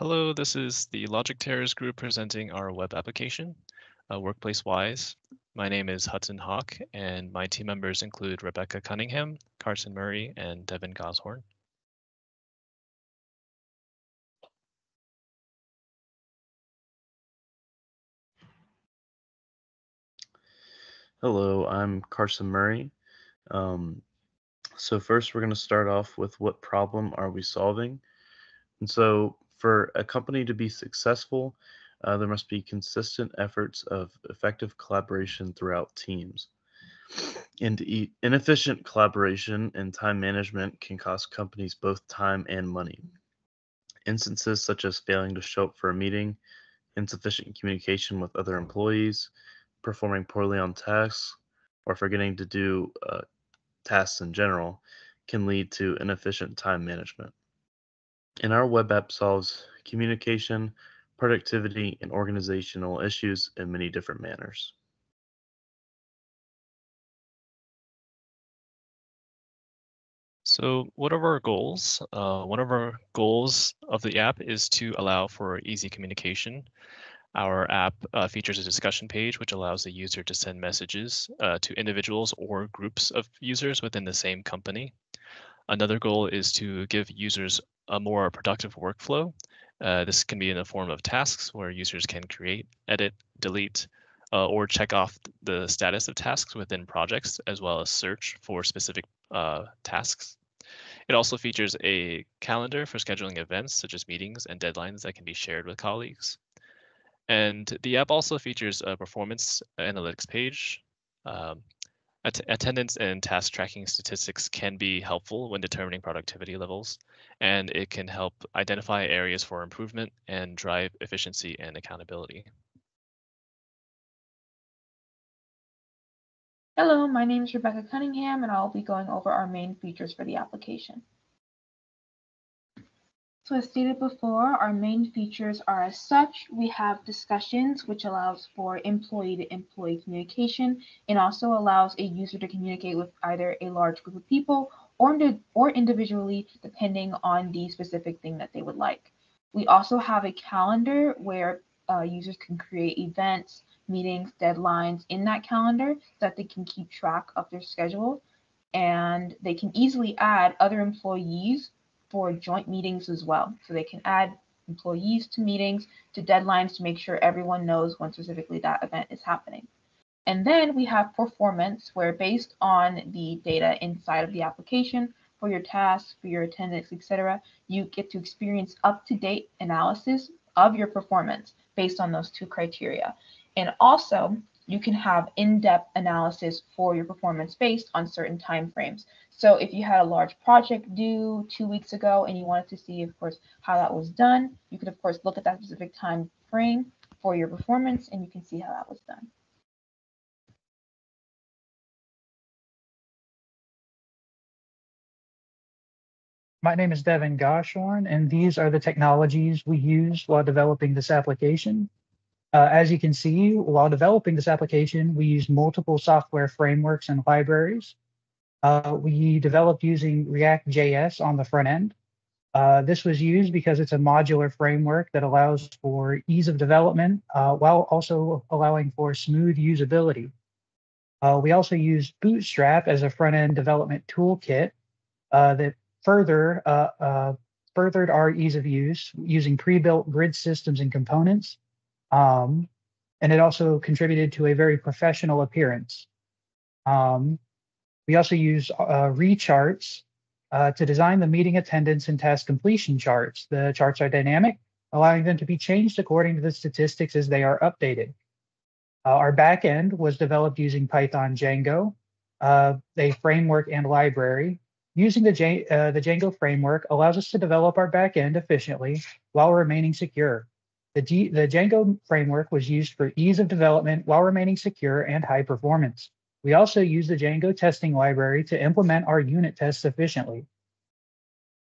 Hello, this is the Logic Terrors group presenting our web application, WorkplaceWise. My name is Hudson Hawk, and my team members include Rebecca Cunningham, Carson Murray, and Devin Goshorn. Hello, I'm Carson Murray. So first we're going to start off with what problem are we solving? And so for a company to be successful, there must be consistent efforts of effective collaboration throughout teams. And inefficient collaboration and time management can cost companies both time and money. Instances such as failing to show up for a meeting, insufficient communication with other employees, performing poorly on tasks, or forgetting to do tasks in general can lead to inefficient time management. And our web app solves communication, productivity, and organizational issues in many different manners. So what are our goals? One of our goals of the app is to allow for easy communication. Our app features a discussion page, which allows the user to send messages to individuals or groups of users within the same company. Another goal is to give users a more productive workflow. This can be in the form of tasks where users can create, edit, delete, or check off the status of tasks within projects, as well as search for specific tasks. It also features a calendar for scheduling events such as meetings and deadlines that can be shared with colleagues. And the app also features a performance analytics page. Um, Attendance and task tracking statistics can be helpful when determining productivity levels, and it can help identify areas for improvement and drive efficiency and accountability. Hello, my name is Rebecca Cunningham, and I'll be going over our main features for the application. So as stated before, our main features are as such. We have discussions, which allows for employee-to-employee communication and also allows a user to communicate with either a large group of people or individually, depending on the specific thing that they would like. We also have a calendar where users can create events, meetings, deadlines in that calendar so that they can keep track of their schedule. And they can easily add other employees for joint meetings as well. So they can add employees to meetings, to deadlines to make sure everyone knows when specifically that event is happening. And then we have performance, where based on the data inside of the application for your tasks, for your attendance, etc., you get to experience up-to-date analysis of your performance based on those two criteria. And also, you can have in-depth analysis for your performance based on certain timeframes. So if you had a large project due 2 weeks ago and you wanted to see, of course, how that was done, you could, of course, look at that specific time frame for your performance and you can see how that was done. My name is Devin Goshorn, and these are the technologies we used while developing this application. As you can see, while developing this application, we used multiple software frameworks and libraries. We developed using React.js on the front end. This was used because it's a modular framework that allows for ease of development while also allowing for smooth usability. We also used Bootstrap as a front-end development toolkit that furthered our ease of use using pre-built grid systems and components. And it also contributed to a very professional appearance. We also use recharts to design the meeting attendance and task completion charts. The charts are dynamic, allowing them to be changed according to the statistics as they are updated. Our backend was developed using Python Django, a framework and library. Using the Django framework allows us to develop our backend efficiently while remaining secure. The Django framework was used for ease of development while remaining secure and high performance. We also use the Django testing library to implement our unit tests efficiently.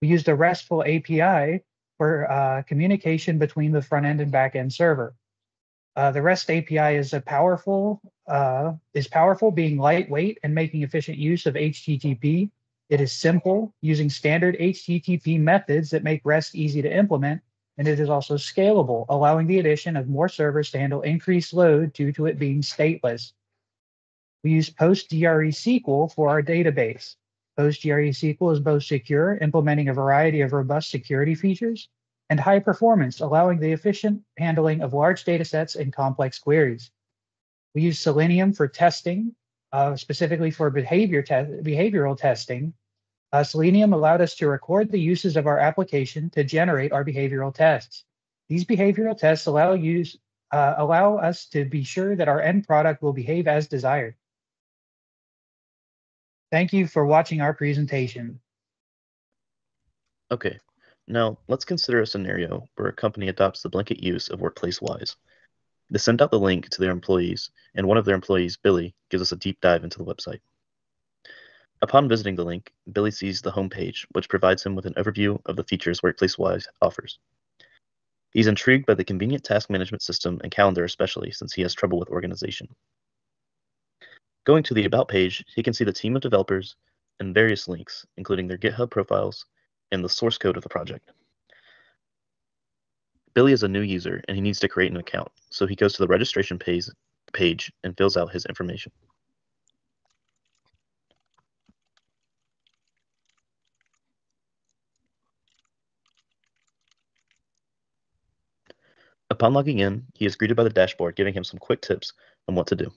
We used a RESTful API for communication between the front end and back end server. The REST API is powerful, being lightweight and making efficient use of HTTP. It is simple, using standard HTTP methods that make REST easy to implement, and it is also scalable, allowing the addition of more servers to handle increased load due to it being stateless. We use PostgreSQL for our database. PostgreSQL is both secure, implementing a variety of robust security features, and high performance, allowing the efficient handling of large data sets and complex queries. We use Selenium for testing, specifically for behavioral testing. Selenium allowed us to record the uses of our application to generate our behavioral tests. These behavioral tests allow us to be sure that our end product will behave as desired. Thank you for watching our presentation. Okay, now let's consider a scenario where a company adopts the blanket use of WorkplaceWise. They send out the link to their employees, and one of their employees, Billy, gives us a deep dive into the website. Upon visiting the link, Billy sees the homepage, which provides him with an overview of the features WorkplaceWise offers. He's intrigued by the convenient task management system and calendar, especially since he has trouble with organization. Going to the About page, he can see the team of developers and various links, including their GitHub profiles and the source code of the project. Billy is a new user and he needs to create an account, so he goes to the registration page and fills out his information. Upon logging in, he is greeted by the dashboard giving him some quick tips on what to do.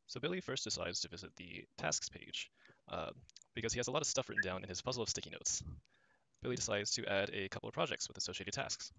So Billy first decides to visit the tasks page because he has a lot of stuff written down in his puzzle of sticky notes. Billy decides to add a couple of projects with associated tasks.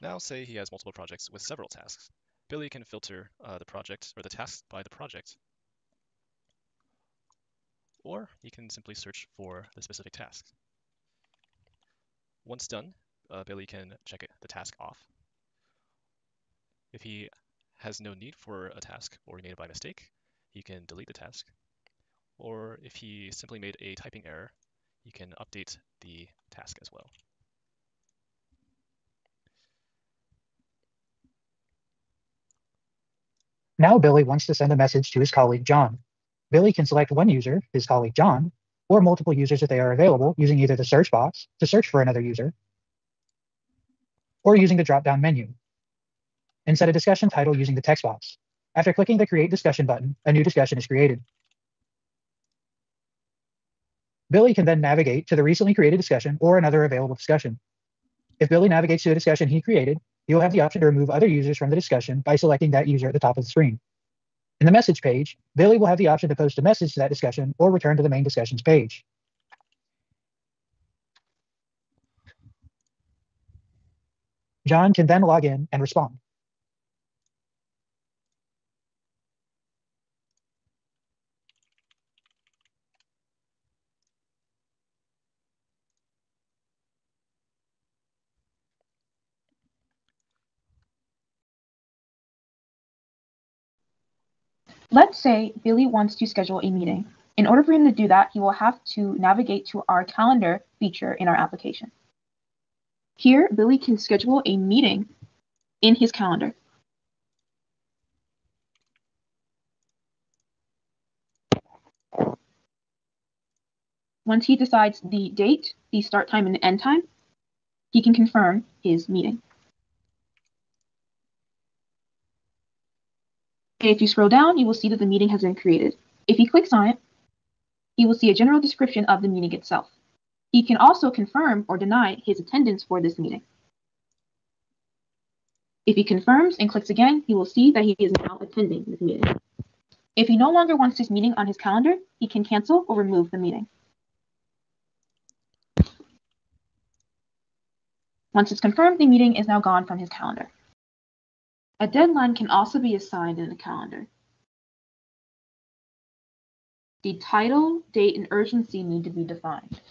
Now say he has multiple projects with several tasks. Billy can filter the project or the tasks by the project, or he can simply search for the specific task. Once done, Billy can check the task off. If he has no need for a task or he made it by mistake, he can delete the task. Or if he simply made a typing error, he can update the task as well. Now Billy wants to send a message to his colleague John. Billy can select one user, his colleague John, or multiple users if they are available, using either the search box to search for another user, or using the drop-down menu, and set a discussion title using the text box. After clicking the Create Discussion button, a new discussion is created. Billy can then navigate to the recently created discussion or another available discussion. If Billy navigates to a discussion he created, he will have the option to remove other users from the discussion by selecting that user at the top of the screen. In the message page, Billy will have the option to post a message to that discussion or return to the main discussions page. John can then log in and respond. Let's say Billy wants to schedule a meeting. In order for him to do that, he will have to navigate to our calendar feature in our application. Here, Billy can schedule a meeting in his calendar. Once he decides the date, the start time, and the end time, he can confirm his meeting. If you scroll down, you will see that the meeting has been created. If he clicks on it, he will see a general description of the meeting itself. He can also confirm or deny his attendance for this meeting. If he confirms and clicks again, he will see that he is now attending this meeting. If he no longer wants this meeting on his calendar, he can cancel or remove the meeting. Once it's confirmed, the meeting is now gone from his calendar. A deadline can also be assigned in the calendar. The title, date, and urgency need to be defined.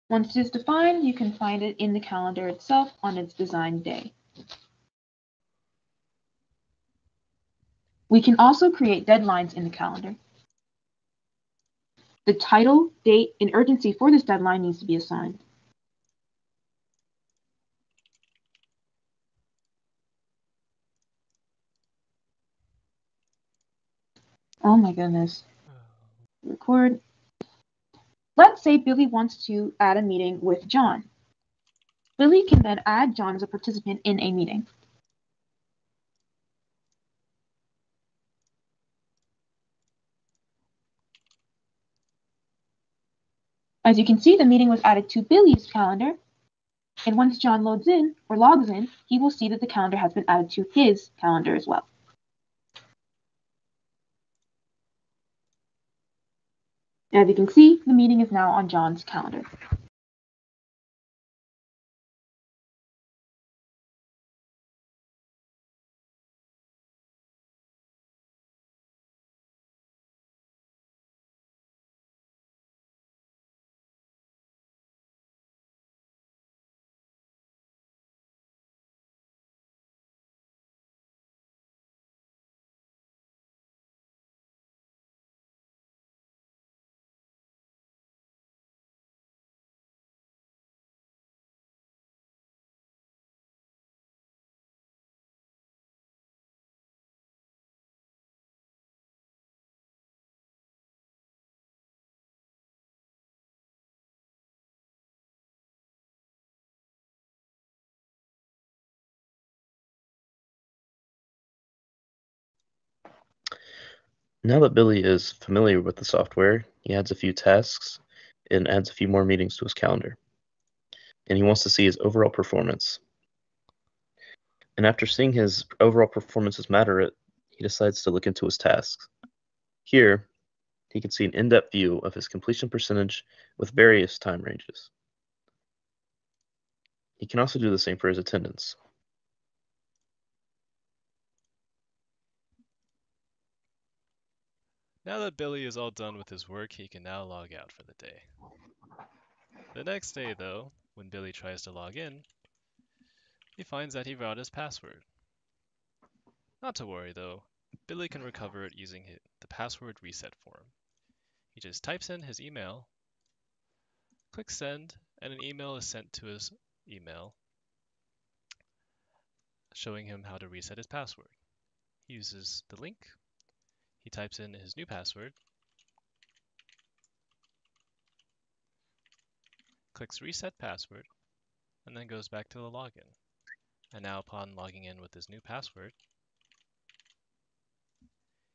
Once it is defined, you can find it in the calendar itself on its design day. We can also create deadlines in the calendar. The title, date, and urgency for this deadline needs to be assigned. Oh my goodness. Record. Let's say Billy wants to add a meeting with John. Billy can then add John as a participant in a meeting. As you can see, the meeting was added to Billy's calendar, and once John logs in, he will see that the calendar has been added to his calendar as well. As you can see, the meeting is now on John's calendar. Now that Billy is familiar with the software, he adds a few tasks and adds a few more meetings to his calendar. And he wants to see his overall performance. And after seeing his overall performances matter, he decides to look into his tasks. Here, he can see an in-depth view of his completion percentage with various time ranges. He can also do the same for his attendance. Now that Billy is all done with his work, he can now log out for the day. The next day, though, when Billy tries to log in, he finds that he forgot his password. Not to worry, though. Billy can recover it using the password reset form. He just types in his email, clicks send, and an email is sent to his email showing him how to reset his password. He uses the link, he types in his new password, clicks reset password, and then goes back to the login. And now upon logging in with his new password,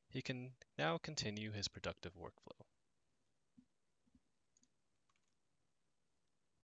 he can now continue his productive workflow.